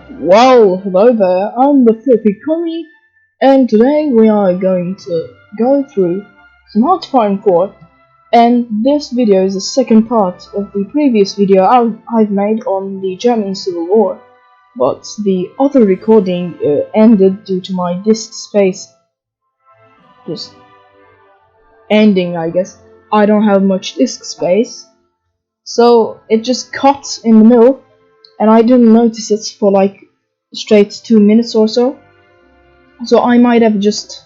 Well, hello there, I'm the Flippy Commie, and today we are going to go through some HOI4, and this video is the second part of the previous video I've made on the German Civil War, but the other recording ended due to my disk space just ending, I guess. I don't have much disk space, so it just cut in the middle, and I didn't notice it for like straight 2 minutes or so. So I might have just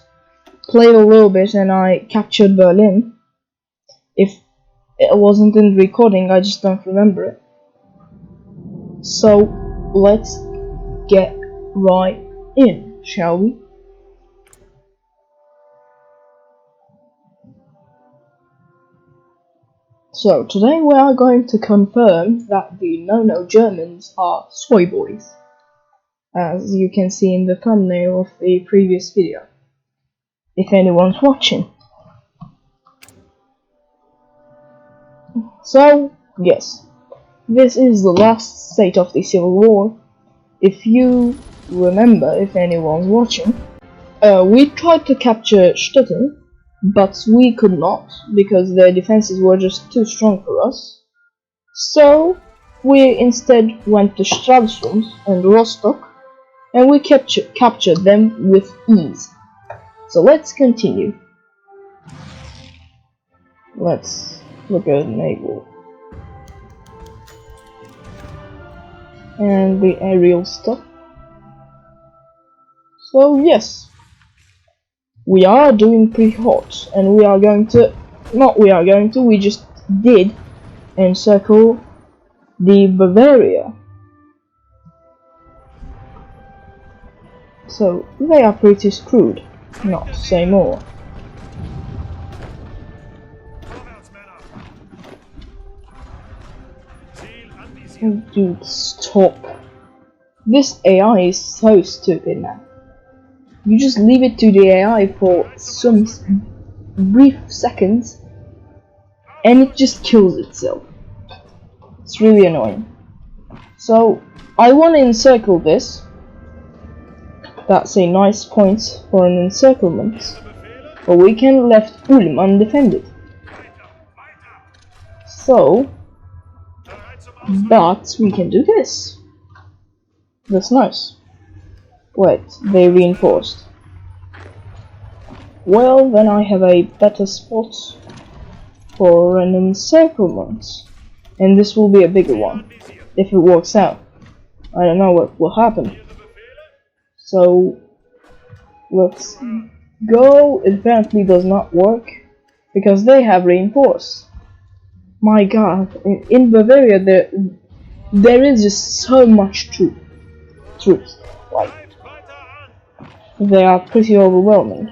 played a little bit and I captured Berlin. If it wasn't in the recording, I just don't remember it. So let's get right in, shall we? So today we are going to confirm that the no-no Germans are soy boys, as you can see in the thumbnail of the previous video, if anyone's watching. So, yes, this is the last state of the Civil War. If you remember, if anyone's watching, we tried to capture Stettin, but we could not, because their defenses were just too strong for us. So, we instead went to Stralsund and Rostock, and we captured them with ease. So let's continue. Let's look at naval and the aerial stuff. So yes, we are doing pretty hot, and we just did encircle the Bavaria. So they are pretty screwed, not to say more. Dude, stop. This AI is so stupid, man. You just leave it to the AI for some brief seconds and it just kills itself. It's really annoying. So I want to encircle this. That's a nice point for an encirclement, but we can left Ulm undefended. So, but we can do this. That's nice. Wait, they reinforced. Well, then I have a better spot for an encirclement, and this will be a bigger one, if it works out. I don't know what will happen. So let's go. It apparently does not work because they have reinforced. My god, in Bavaria there is just so much troops. Like, they are pretty overwhelming.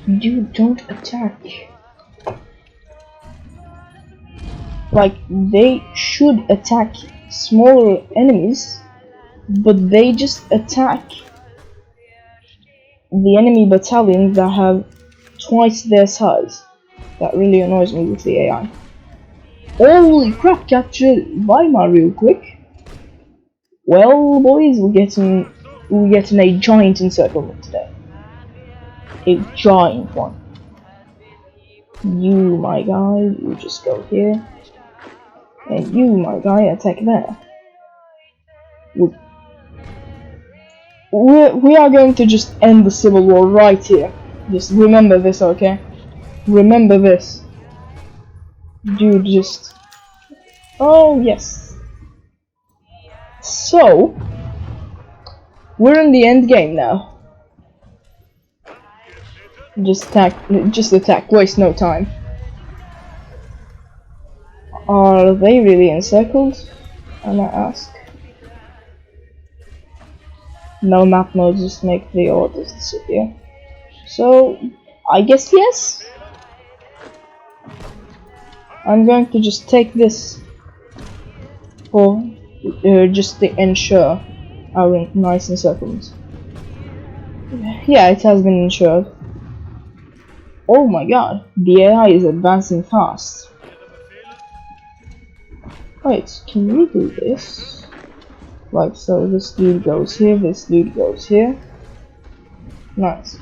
Dude, don't attack. Like, they should attack smaller enemies, but they just attack the enemy battalions that have twice their size. That really annoys me with the AI. Holy crap, capture Weimar real quick. Well, boys, we're getting a giant encirclement today. A giant one. You, my guy, you just go here. And you, my guy, attack there. We are going to just end the Civil War right here. Just remember this, okay? Remember this. Dude, just... Oh, yes. So, we're in the end game now. Just attack, waste no time. Are they really encircled? I might ask. No map mode, just make the orders disappear. So, I guess yes. I'm going to just take this for just to ensure our nice encirclement. Yeah, it has been ensured. Oh my god, the AI is advancing fast. Wait, can we do this? Like so, this dude goes here, this dude goes here. Nice.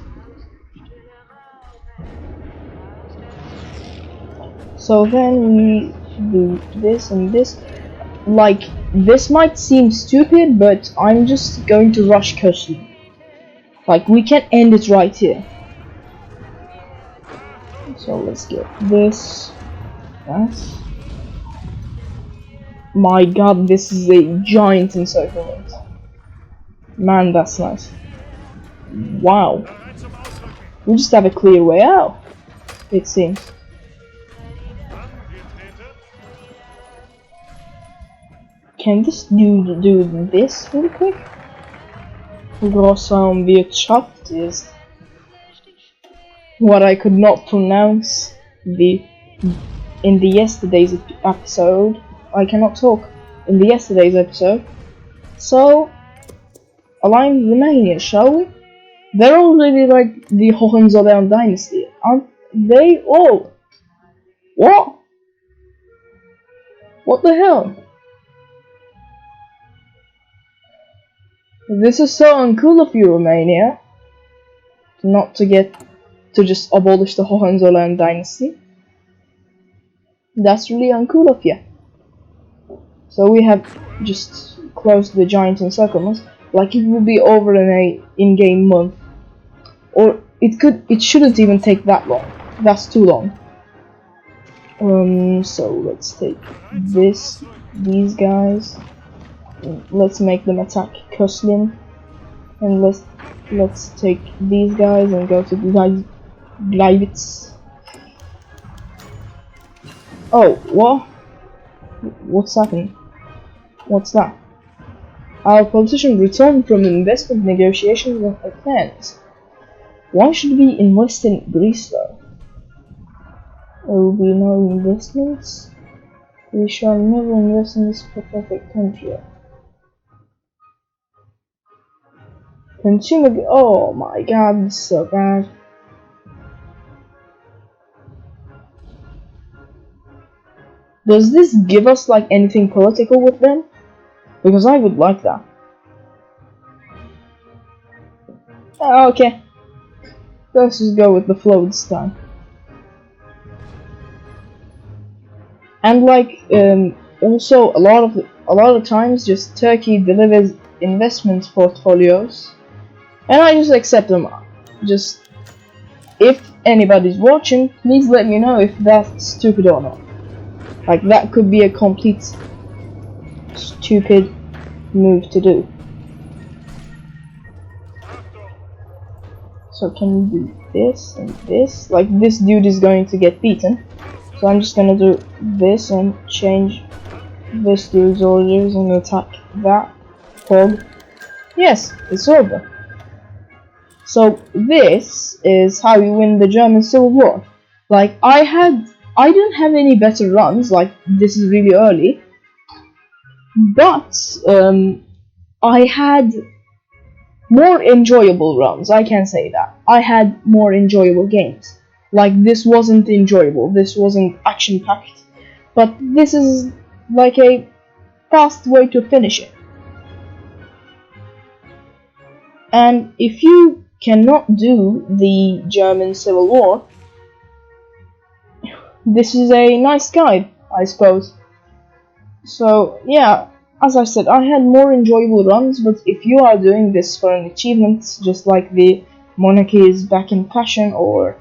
So then we do this and this. Like, this might seem stupid, but I'm just going to rush custom. Like, we can end it right here. So let's get this. Nice. My god, this is a giant encirclement. Man, that's nice. Wow. We just have a clear way out, it seems. Can this dude do this really quick? Grossam wird schafft ist. What I could not pronounce in the yesterday's episode. I cannot talk in the yesterday's episode. So, align Romania, shall we? They're already like the Hohenzollern dynasty, aren't they? Oh! What? What the hell? This is so uncool of you, Romania. Not to just abolish the Hohenzollern dynasty. That's really uncool of you. So we have just closed the giant encirclements. Like it will be over in a in-game month. Or it shouldn't even take that long. That's too long. So let's take these guys. Let's make them attack Kuslin. And let's take these guys and go to Gleibitz. Oh, what? What's happening? What's that? Our politician returned from investment negotiations with Athens. Why should we invest in Greece though? There will be no investments. We shall never invest in this pathetic country. Consumer. Oh my god, this is so bad. Does this give us like anything political with them? Because I would like that. Okay. Let's just go with the flow this time. And like also a lot of times just Turkey delivers investment portfolios and I just accept them. Just if anybody's watching, please let me know if that's stupid or not. Like that could be a complete stupid move to do. So can we do this and this? Like this dude is going to get beaten. So I'm just gonna do this and change this dude's orders and attack that hog. Yes, it's over. So this is how you win the German Civil War. Like I didn't have any better runs, like this is really early. But I had more enjoyable runs, I can say that. I had more enjoyable games. Like this wasn't enjoyable, this wasn't action packed, but this is like a fast way to finish it. And if you cannot do the German Civil War, this is a nice guide, I suppose. So yeah, as I said, I had more enjoyable runs, but if you are doing this for an achievement, just like the monarchy is back in fashion, or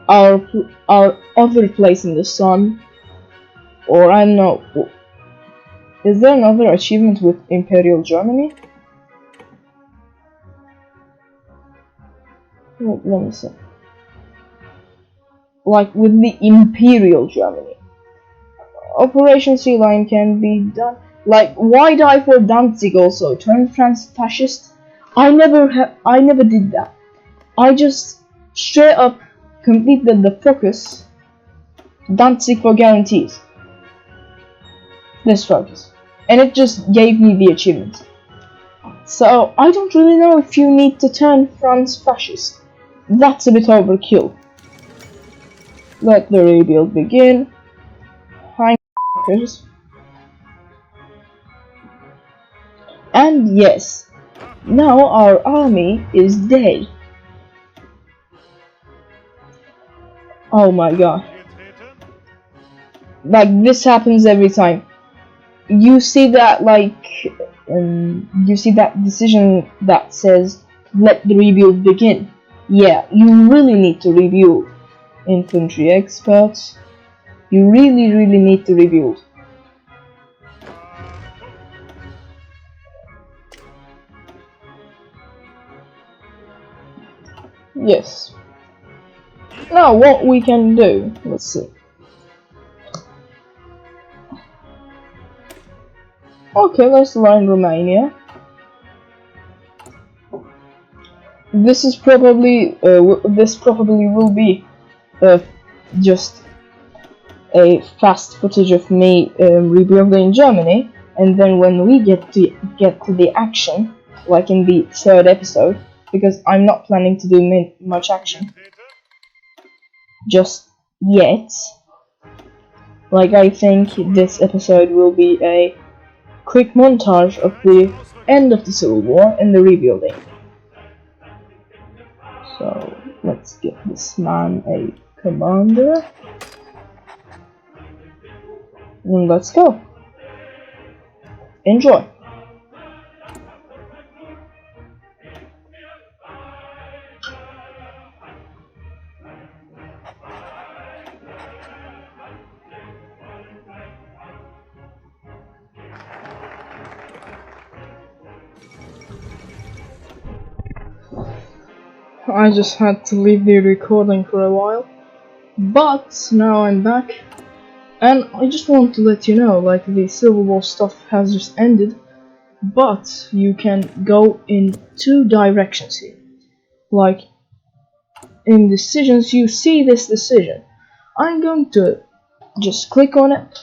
our other place in the sun, or I don't know, is there another achievement with Imperial Germany? Let me see. Like with the Imperial Germany, Operation Sea Lion can be done. Like why die for Danzig also? Turn France fascist? I never did that. I just straight up completed the focus. Danzig for guarantees. This focus. And it just gave me the achievement. So I don't really know if you need to turn France fascist. That's a bit overkill. Let the rebuild begin. Hi, f***ers. And yes, now our army is dead. Oh my god. Like, this happens every time. You see that, like, you see that decision that says, let the rebuild begin. Yeah, you really need to rebuild. Infantry experts. You really need to rebuild. Yes. Now, what we can do, let's see. Okay, let's line Romania. This is probably, this probably will be just a fast footage of me rebuilding Germany, and then when we get to the action, like in the third episode, because I'm not planning to do much action just yet. Like, I think this episode will be a quick montage of the end of the Civil War and the rebuilding. So let's get this man a commander. And let's go. Enjoy. I just had to leave the recording for a while, but now I'm back, and I just want to let you know, like, the Civil War stuff has just ended, but you can go in two directions here. Like, in decisions, you see this decision. I'm going to just click on it,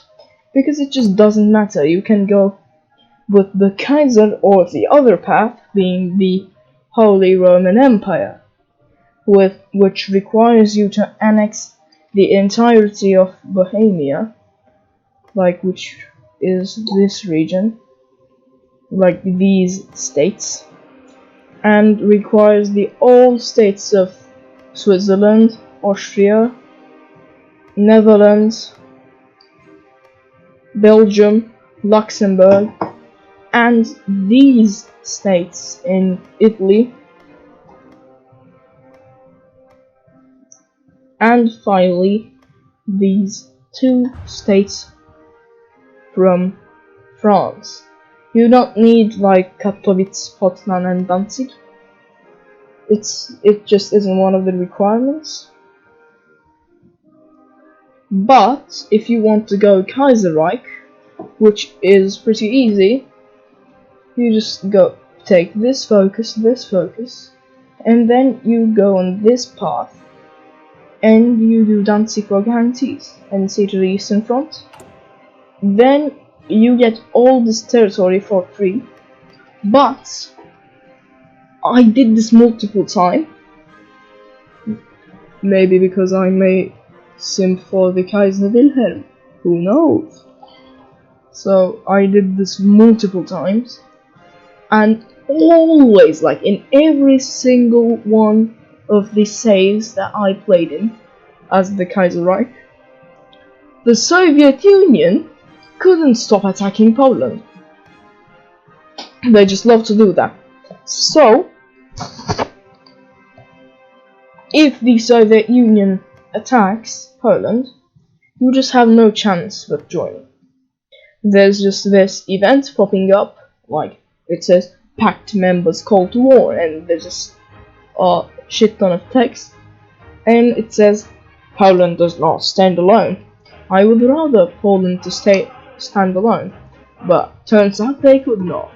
because it just doesn't matter. You can go with the Kaiser or the other path, being the Holy Roman Empire, which requires you to annex the entirety of Bohemia, like, which is this region, like these states, and requires the old states of Switzerland, Austria, Netherlands, Belgium, Luxembourg, and these states in Italy, and finally these two states from France. You don't need, like, Katowice, Poznan, and Danzig. It just isn't one of the requirements. But if you want to go Kaiserreich, which is pretty easy, you just go take this focus, and then you go on this path, and you do Danzig for guarantees, and see to the Eastern Front. Then you get all this territory for free, but I did this multiple times, maybe because I may simp for the Kaiser Wilhelm, who knows. So I did this multiple times, and always, like in every single one of the saves that I played in as the Kaiserreich, the Soviet Union couldn't stop attacking Poland. They just love to do that. So, if the Soviet Union attacks Poland, you just have no chance of joining. There's just this event popping up, like, it says Pact members call to war, and there's just a shit ton of text, and it says Poland does not stand alone. I would rather Poland to stand alone, but turns out they could not.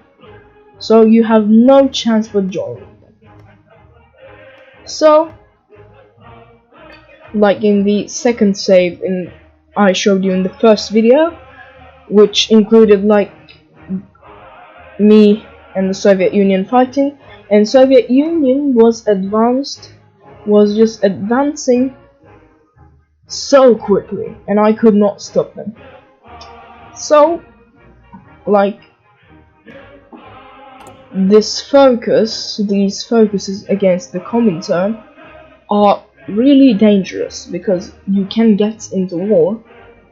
So you have no chance for joining them. So, like in the second save I showed you in the first video, which included, like, me and the Soviet Union fighting, and Soviet Union was just advancing so quickly, and I could not stop them. So, like, these focuses against the Comintern are really dangerous because you can get into war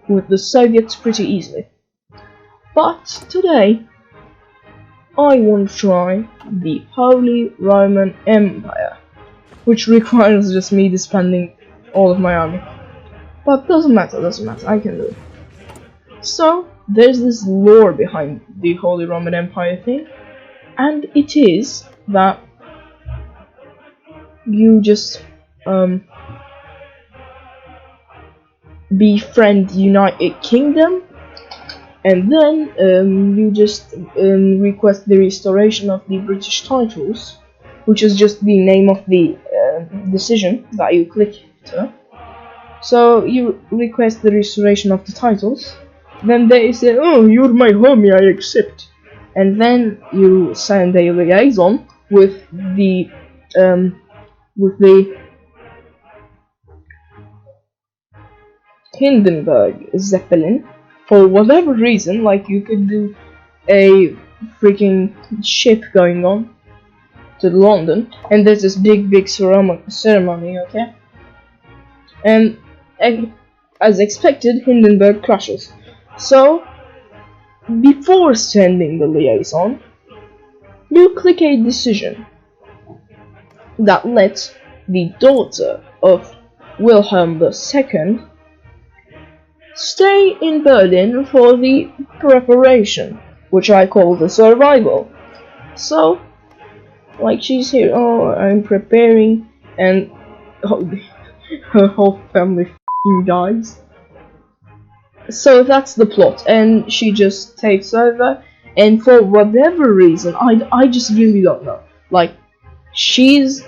with the Soviets pretty easily. But today, I want to try the Holy Roman Empire, which requires just me disbanding all of my army. But doesn't matter, I can do it. So, there's this lore behind the Holy Roman Empire thing, and it is that you just befriend United Kingdom, and then you just request the restoration of the British titles, which is just the name of the decision that you click to. So you request the restoration of the titles, then they say, "Oh, you're my homie, I accept." And then you send a liaison with the Hindenburg Zeppelin for whatever reason. Like, you could do a freaking ship going on to London, and there's this big ceremony, okay? And as expected, Hindenburg crashes. So, before sending the liaison, you click a decision that lets the daughter of Wilhelm II stay in Berlin for the preparation, which I call the survival. So, like, she's here, "Oh, I'm preparing," and her whole family f***ing dies. So that's the plot, and she just takes over, and for whatever reason, I just really don't know. Like, she's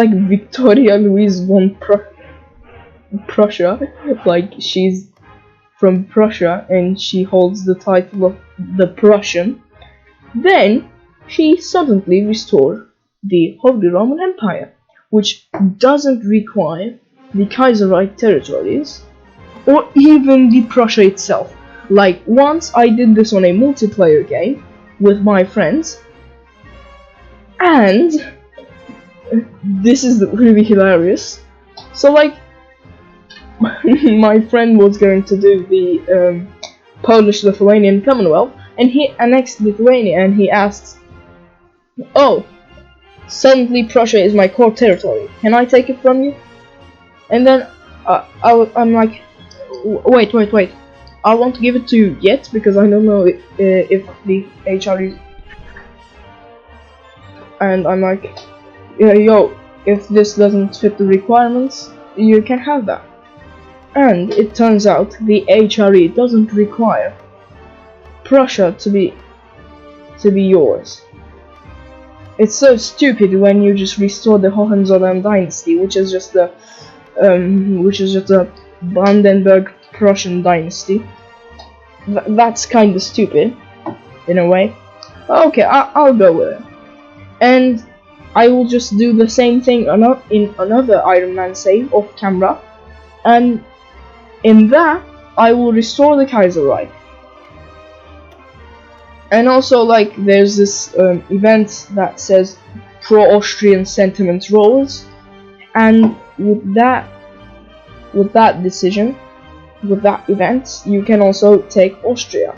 like Victoria Louise von Prussia. Like, she's from Prussia, and she holds the title of the Prussian. Then she suddenly restored the Holy Roman Empire, which doesn't require the Kaiserreich territories, or even the Prussia itself. Like, once I did this on a multiplayer game with my friends, and this is really hilarious. So, like, my friend was going to do the Polish-Lithuanian Commonwealth, and he annexed Lithuania, and he asks, "Oh, suddenly Prussia is my core territory. Can I take it from you?" And then I'm like, wait. I won't give it to you yet, because I don't know if the HRE. And I'm like, "Yo, if this doesn't fit the requirements, you can have that." And it turns out the HRE doesn't require Prussia to be yours. It's so stupid when you just restore the Hohenzollern dynasty, which is just a Brandenburg Prussian dynasty. That's kind of stupid, in a way. Okay, I'll go with it, and I will just do the same thing in another Iron Man save off camera, and in that I will restore the Kaiserreich. And also, like, there's this event that says pro-Austrian sentiment rose, and with that decision, with that event, you can also take Austria.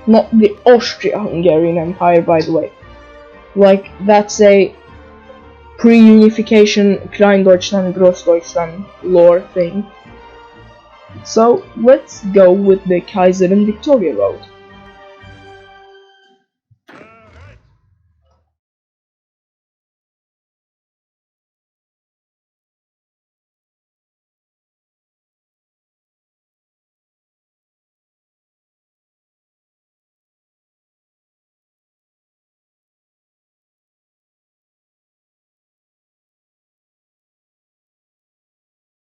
Not the Austria-Hungarian Empire, by the way. Like, that's a pre-unification Kleindeutschland, Großdeutschland lore thing. So let's go with the Kaiser and Victoria road.